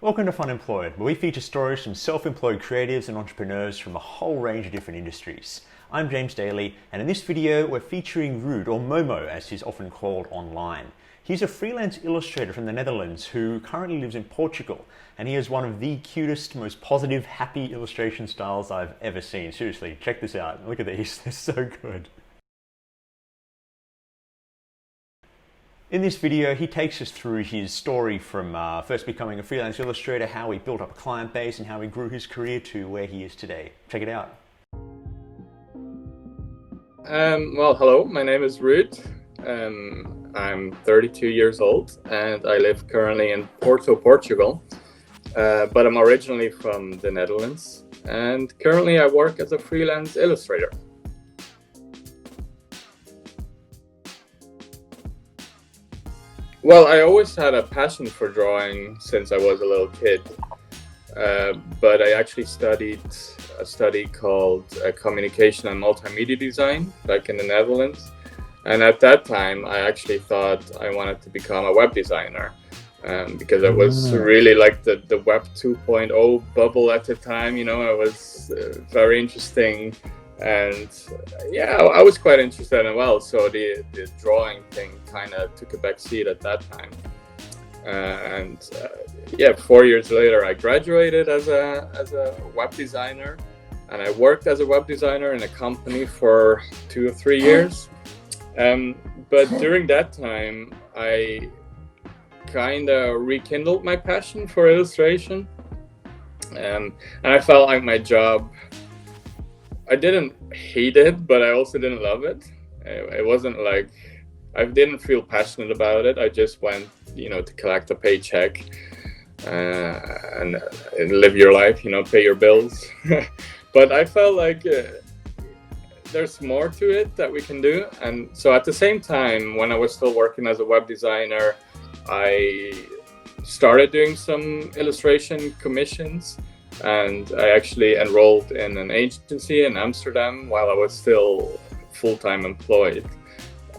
Welcome to Funemployed, where we feature stories from self-employed creatives and entrepreneurs from a whole range of different industries. I'm James Daly, and in this video we're featuring Ruud, or Momo as he's often called online. He's a freelance illustrator from the Netherlands who currently lives in Portugal, and he has one of the cutest, most positive, happy illustration styles I've ever seen. Seriously, check this out. Look at these, they're so good. In this video, he takes us through his story from first becoming a freelance illustrator, how he built up a client base, and how he grew his career to where he is today. Check it out. Well, hello, my name is Ruud. I'm 32 years old and I live currently in Porto, Portugal. But I'm originally from the Netherlands and currently I work as a freelance illustrator. Well, I always had a passion for drawing since I was a little kid, but I actually studied a study called communication and multimedia design back in the Netherlands. And at that time, I actually thought I wanted to become a web designer because it was really like the Web 2.0 bubble at the time. You know, it was very interesting. And yeah, I was quite interested as well. So the drawing thing kind of took a back seat at that time. Yeah, 4 years later, I graduated as a web designer, and I worked as a web designer in a company for 2 or 3 years. But during that time, I kind of rekindled my passion for illustration, and I felt like my job. I didn't hate it, but I also didn't love it. It wasn't like I didn't feel passionate about it. I just went, to collect a paycheck and live your life, pay your bills. But I felt like there's more to it that we can do. And so at the same time, when I was still working as a web designer, I started doing some illustration commissions. And I actually enrolled in an agency in Amsterdam while I was still full-time employed.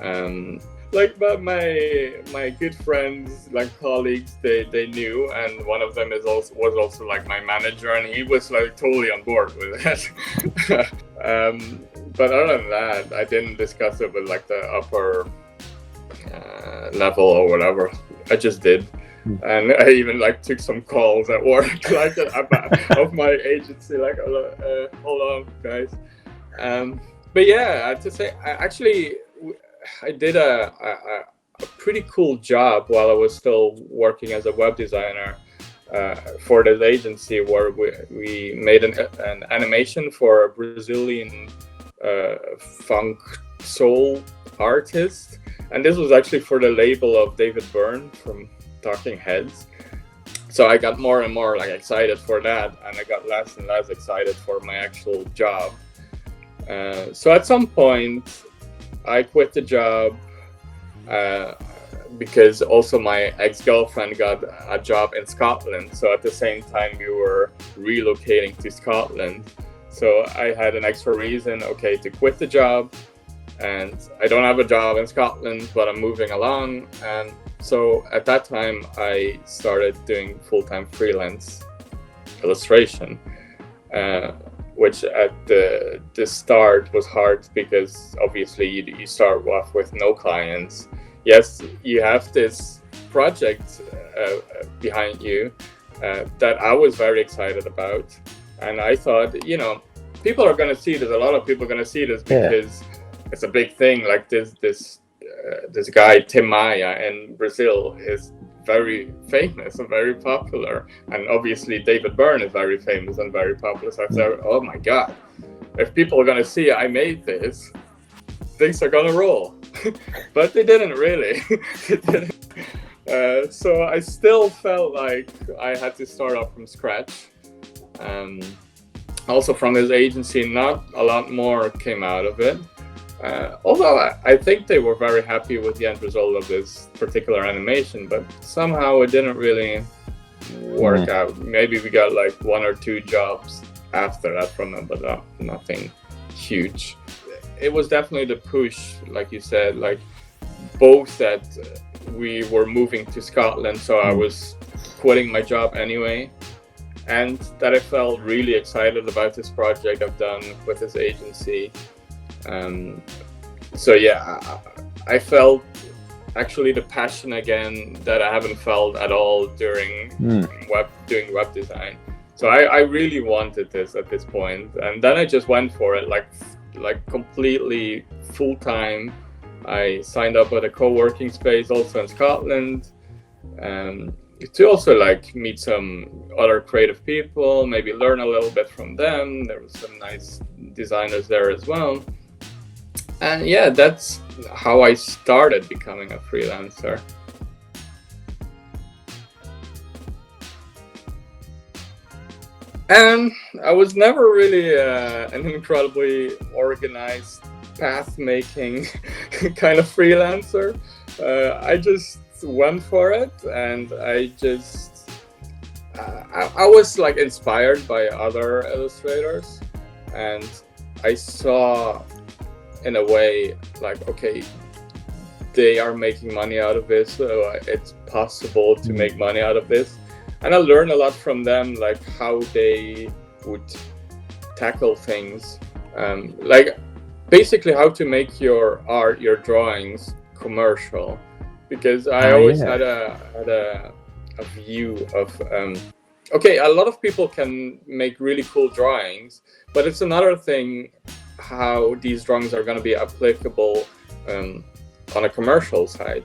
But my good friends, like colleagues, they knew, and one of them was also like my manager, and he was like totally on board with it. But other than that, I didn't discuss it with like the upper level or whatever. I just did. And I even took some calls at work of my agency, hold on guys. But yeah, I have to say, I did a pretty cool job while I was still working as a web designer for this agency, where we made an animation for a Brazilian funk soul artist, and this was actually for the label of David Byrne from Talking Heads. So I got more and more excited for that, and I got less and less excited for my actual job. So at some point I quit the job because also my ex-girlfriend got a job in Scotland. So at the same time we were relocating to Scotland. So I had an extra reason, to quit the job. And I don't have a job in Scotland, but I'm moving along. And so at that time, I started doing full-time freelance illustration, which at the start was hard because obviously you start off with no clients. Yes, you have this project behind you that I was very excited about. And I thought, people are going to see this. A lot of people are going to see this because it's a big thing. Like this guy Tim Maia in Brazil is very famous and very popular, and obviously David Byrne is very famous and very popular. So I said, oh my god, if people are gonna see I made this, things are gonna roll. But they didn't really. So I still felt like I had to start off from scratch. Also from this agency, not a lot more came out of it. Although I think they were very happy with the end result of this particular animation, but somehow it didn't really work out. Maybe we got 1 or 2 jobs after that from them, but nothing huge. It was definitely the push, like you said, both that we were moving to Scotland, so I was quitting my job anyway, and that I felt really excited about this project I've done with this agency. So yeah, I felt actually the passion again that I haven't felt at all during doing web design. So I really wanted this at this point, and then I just went for it, like completely full time. I signed up at a co-working space also in Scotland, to also like meet some other creative people, maybe learn a little bit from them. There was some nice designers there as well. And yeah, that's how I started becoming a freelancer. And I was never really an incredibly organized, path-making kind of freelancer. I just went for it, and I just I was like inspired by other illustrators, and I saw in a way like, okay, they are making money out of this, so it's possible to make money out of this. And I learned a lot from them, like how they would tackle things, like basically how to make your art, your drawings commercial. Because I always had a view of, okay, a lot of people can make really cool drawings, but it's another thing how these drawings are going to be applicable on a commercial side.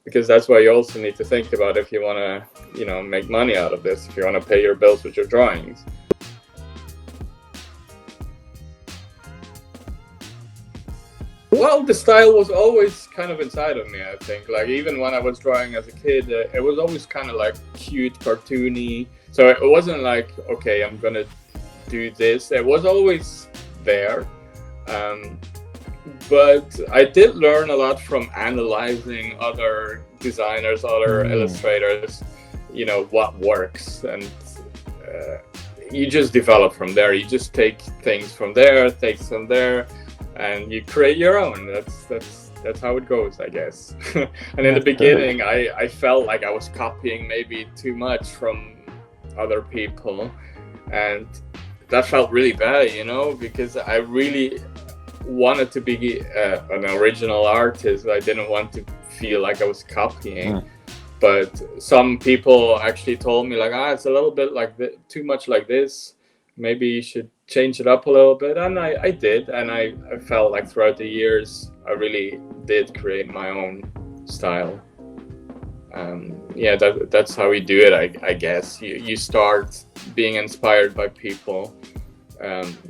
Because that's why you also need to think about if you want to, you know, make money out of this, if you want to pay your bills with your drawings. Well, the style was always kind of inside of me, I think. Like, even when I was drawing as a kid, it was always kind of like cute, cartoony. So it wasn't like, okay, I'm going to do this. It was always there. But I did learn a lot from analyzing other designers, other illustrators, you know, what works. And you just develop from there. You just take things from there, and you create your own. That's how it goes, I guess. And in the beginning, I felt like I was copying maybe too much from other people, and that felt really bad, you know, because I really wanted to be an original artist. I didn't want to feel like I was copying. But some people actually told me like, it's a little bit like too much like this. Maybe you should change it up a little bit. And I did. And I felt like throughout the years, I really did create my own style. Yeah, that's how we do it, I guess. You start being inspired by people.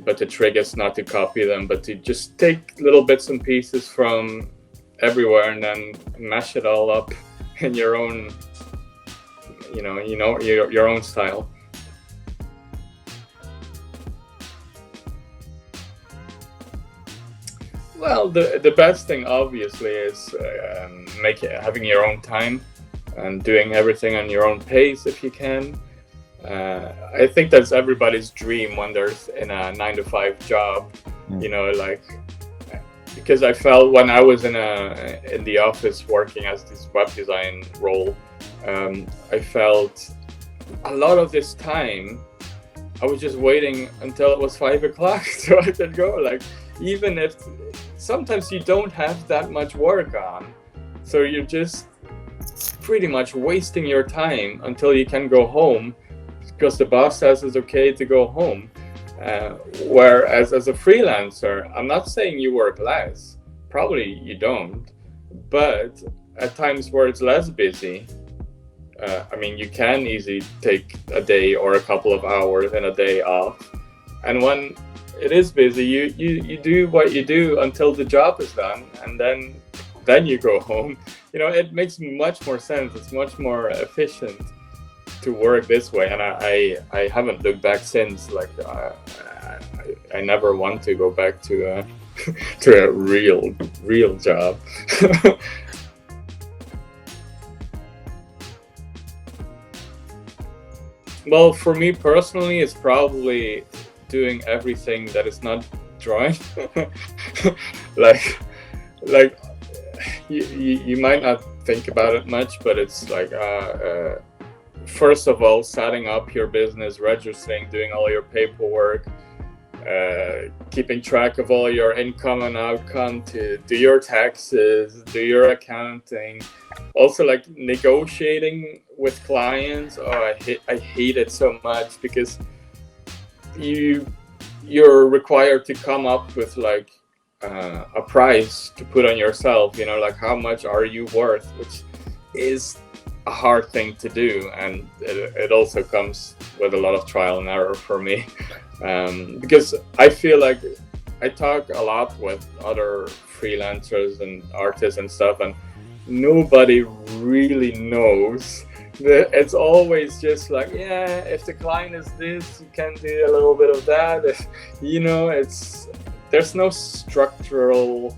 But the trick is not to copy them, but to just take little bits and pieces from everywhere and then mash it all up in your own, your own style. Well, the best thing obviously is having your own time and doing everything on your own pace if you can. I think that's everybody's dream when they're in a 9-to-5 job, you know, like, because I felt when I was in the office working as this web design role, I felt a lot of this time I was just waiting until it was 5 o'clock so I could go. Like, even if sometimes you don't have that much work on, so you're just pretty much wasting your time until you can go home, because the boss says it's okay to go home. Whereas as a freelancer, I'm not saying you work less, probably you don't, but at times where it's less busy, I mean, you can easily take a day or a couple of hours and a day off. And when it is busy, you do what you do until the job is done, and then you go home. You know, it makes much more sense. It's much more efficient to work this way, and I haven't looked back since. Like, I never want to go back to a real job. Well, for me personally, it's probably doing everything that is not drawing. like you might not think about it much, but it's like first of all, setting up your business, registering, doing all your paperwork, keeping track of all your income and outcome, to do your taxes, do your accounting, also like negotiating with clients. Oh, I hate it so much, because you're required to come up with like a price to put on yourself, you know, like how much are you worth, which is a hard thing to do, and it also comes with a lot of trial and error for me, because I feel like I talk a lot with other freelancers and artists and stuff, and nobody really knows. It's always just like, yeah, if the client is this, you can do a little bit of that. You know, there's no structural,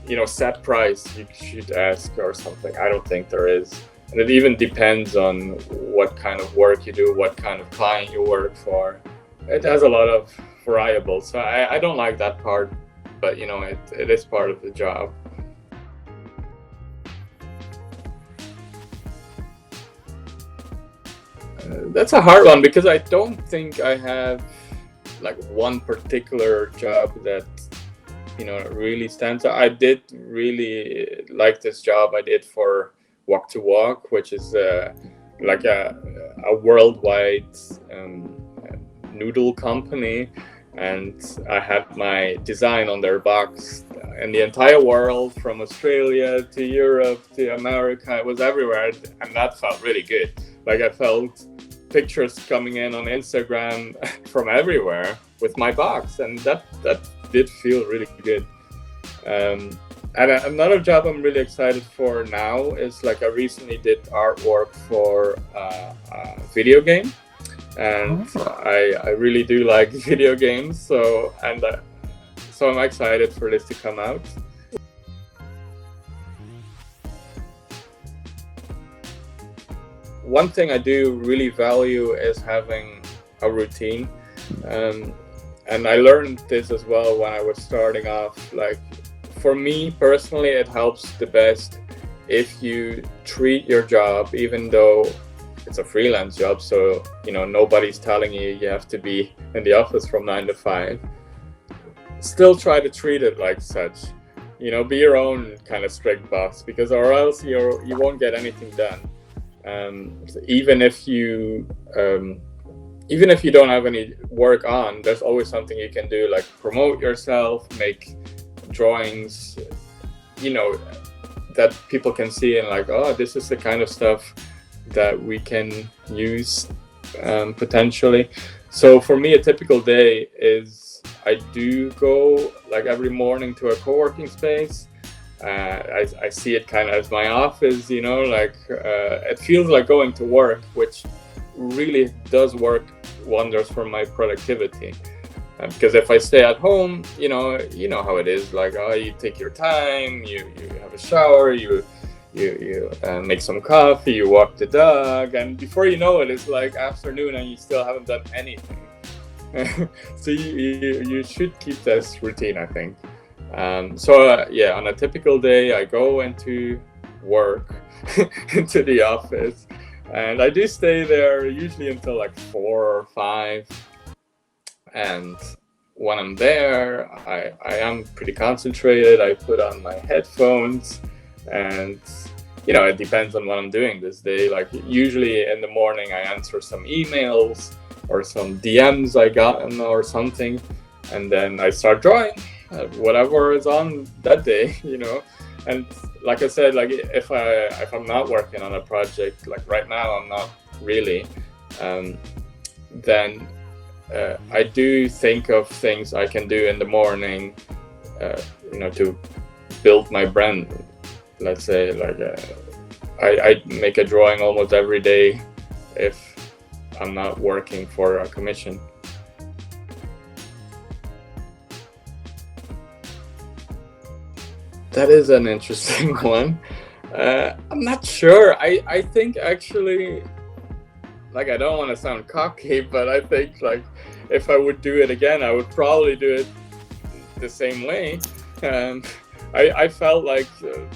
you know, set price you should ask or something. I don't think there is. And it even depends on what kind of work you do, what kind of client you work for. It has a lot of variables. So I don't like that part, but you know, it is part of the job. That's a hard one, because I don't think I have like one particular job that, you know, really stands out. I did really like this job I did for Walk to Walk, which is like a worldwide noodle company, and I had my design on their box in the entire world, from Australia to Europe to America. It was everywhere, and that felt really good. Like I felt pictures coming in on Instagram from everywhere with my box, and that did feel really good. And another job I'm really excited for now is, like, I recently did artwork for a video game, and I really do like video games, so I'm excited for this to come out. One thing I do really value is having a routine, and I learned this as well when I was starting off. Like, for me personally, it helps the best if you treat your job, even though it's a freelance job, so you know nobody's telling you have to be in the office from 9 to 5. Still try to treat it like such. You know, be your own kind of strict boss, because or else you won't get anything done. Even if you don't have any work on, there's always something you can do, like promote yourself, make drawings, you know, that people can see and like, oh, this is the kind of stuff that we can use potentially. So for me, a typical day is I do go like every morning to a co-working space. I see it kind of as my office, you know, like it feels like going to work, which really does work wonders for my productivity. Because if I stay at home, you know how it is. Like, oh, you take your time, you have a shower, you make some coffee, you walk the dog, and before you know it, it's like afternoon and you still haven't done anything. So you should keep this routine, I think. Yeah, on a typical day, I go into work, into the office, and I do stay there usually until like 4 or 5. And when I'm there, I am pretty concentrated. I put on my headphones, and you know, it depends on what I'm doing this day. Like usually in the morning, I answer some emails or some DMs I gotten or something, and then I start drawing whatever is on that day, you know. And like I said, like if I'm not working on a project, like right now I'm not really, then I do think of things I can do in the morning, you know, to build my brand. Let's say, like I make a drawing almost every day if I'm not working for a commission. That is an interesting one. I'm not sure. I think actually, like, I don't want to sound cocky, but I think like if I would do it again, I would probably do it the same way. I felt like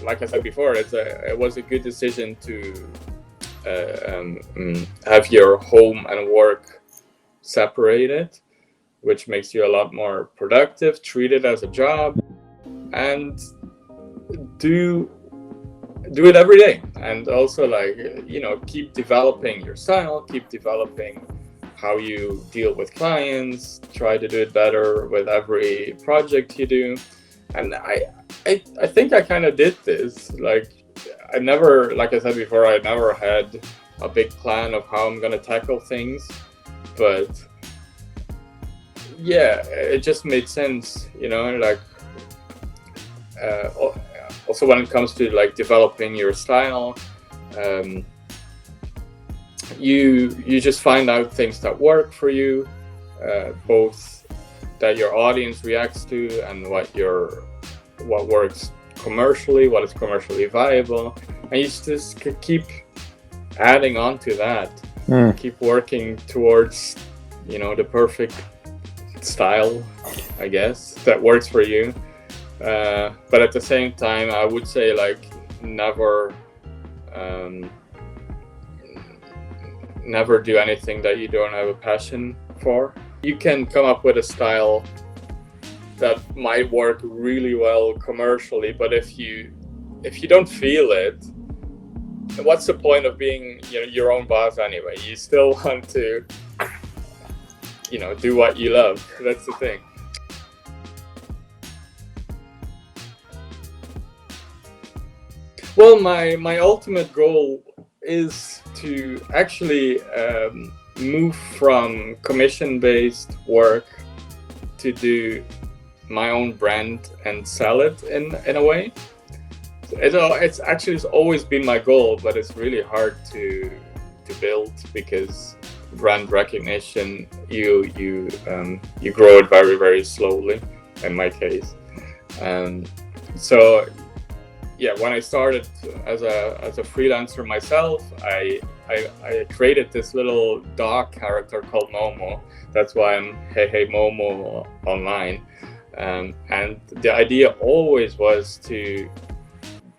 I said before, it was a good decision to have your home and work separated, which makes you a lot more productive, treat it as a job, and do it every day. And also, like, you know, keep developing your style, keep developing how you deal with clients, try to do it better with every project you do. And I think I kind of did this. Like, I never, like I said before, I never had a big plan of how I'm gonna tackle things, but yeah, it just made sense, you know. Like, also when it comes to like developing your style, you just find out things that work for you, both that your audience reacts to and what works commercially, what is commercially viable, and you just keep adding on to that. Keep working towards, you know, the perfect style, I guess, that works for you. But at the same time, I would say, like, never do anything that you don't have a passion for. You can come up with a style that might work really well commercially, but if you don't feel it, what's the point of being, you know, your own boss anyway? You still want to, you know, do what you love. That's the thing. Well, my ultimate goal is to actually move from commission-based work to do my own brand and sell it in a way. It's always been my goal, but it's really hard to build, because brand recognition, you grow it very, very slowly, in my case. So yeah, when I started as a freelancer myself, I created this little dog character called Momo. That's why I'm Hey Momo online. And the idea always was to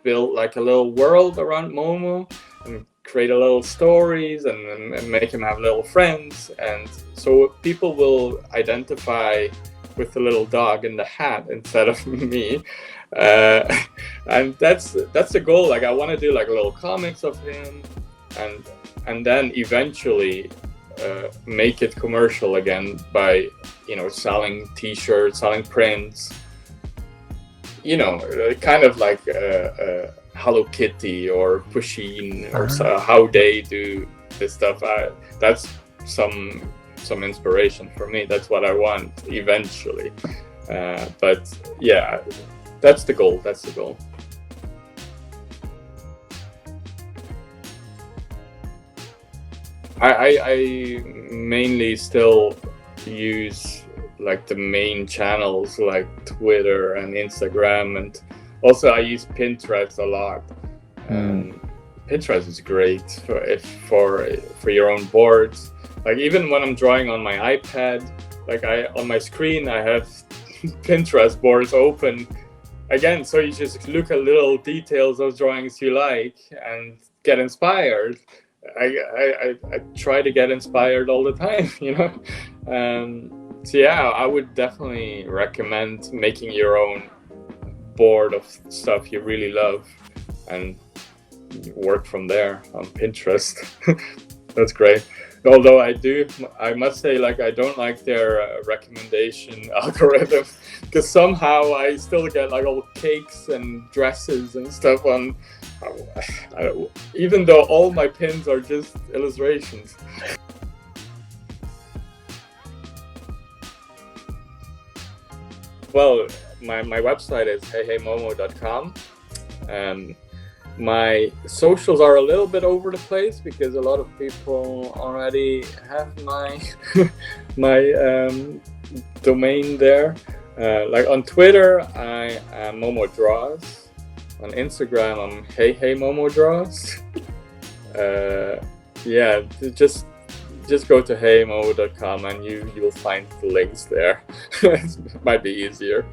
build like a little world around Momo and create a little stories and make him have little friends. And so people will identify with the little dog in the hat instead of me. And that's the goal. Like, I want to do like little comics of him, and then eventually make it commercial again by, you know, selling t-shirts, selling prints, you know, kind of like Hello Kitty or Pusheen or how they do this stuff. That's some inspiration for me. That's what I want eventually. But yeah, that's the goal. I mainly still use like the main channels like Twitter and Instagram, and also I use Pinterest a lot. Pinterest is great for your own boards. Like, even when I'm drawing on my iPad, like on my screen I have Pinterest boards open again, so you just look at little details of drawings you like and get inspired. I try to get inspired all the time, you know. So yeah, I would definitely recommend making your own board of stuff you really love and work from there on Pinterest. That's great. Although I must say, like, I don't like their recommendation algorithm, because somehow I still get like all cakes and dresses and stuff on, even though all my pins are just illustrations. Well, my website is heyheymomo.com. My socials are a little bit over the place because a lot of people already have my domain there. Like on Twitter, I am Momo Draws. On Instagram, I'm Hey Momo Draws. Yeah, just go to heymomo.com and you'll find the links there. It might be easier.